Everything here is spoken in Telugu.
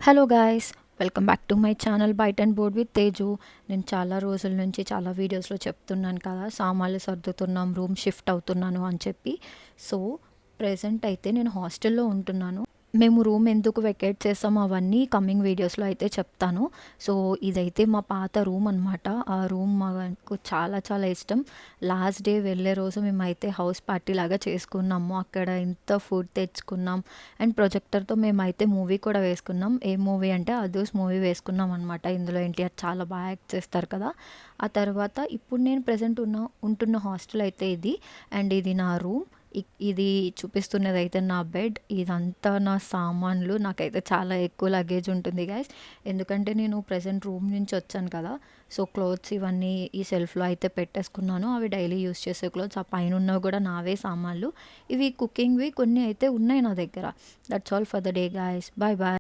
Hello guys, welcome back to my channel byte and board with Teju. నేను చాలా రోజుల నుంచి చాలా వీడియోస్లో చెప్తున్నాను కదా, సామాన్లు సర్దుతున్నాం, రూమ్ షిఫ్ట్ అవుతున్నాను అని చెప్పి. సో ప్రెజెంట్ అయితే నేను హాస్టల్లో ఉంటున్నాను. మేము రూమ్ ఎందుకు వెకేట్ చేస్తామో అవన్నీ కమింగ్ వీడియోస్లో అయితే చెప్తాను. సో ఇదైతే మా పాత రూమ్ అనమాట. ఆ రూమ్ మాకు చాలా చాలా ఇష్టం. లాస్ట్ డే వెళ్ళే రోజు మేమైతే హౌస్ పార్టీ లాగా చేసుకున్నాము. అక్కడ ఇంత ఫుడ్ తెచ్చుకున్నాం అండ్ ప్రొజెక్టర్తో మేమైతే మూవీ కూడా వేసుకున్నాం. ఏ మూవీ అంటే అదూస్ మూవీ వేసుకున్నాం అనమాట. ఇందులో ఎన్టీఆర్ చాలా బాగా యాక్ట్ చేస్తారు కదా. ఆ తర్వాత ఇప్పుడు నేను ప్రజెంట్ ఉంటున్న హాస్టల్ అయితే ఇది. అండ్ ఇది నా రూమ్. ఇది చూపిస్తున్నది అయితే నా బెడ్. ఇదంతా నా సామాన్లు. నాకైతే చాలా ఎక్కువ లగేజ్ ఉంటుంది గైస్, ఎందుకంటే నేను ప్రజెంట్ రూమ్ నుంచి వచ్చాను కదా. సో క్లోత్స్ ఇవన్నీ ఈ సెల్ఫ్లో అయితే పెట్టేసుకున్నాను. అవి డైలీ యూస్ చేసే క్లోత్స్. ఆ పైన ఉన్నవి కూడా నావే సామాన్లు. ఇవి కుకింగ్వి కొన్ని అయితే ఉన్నాయి నా దగ్గర. That's all for the day guys. Bye bye.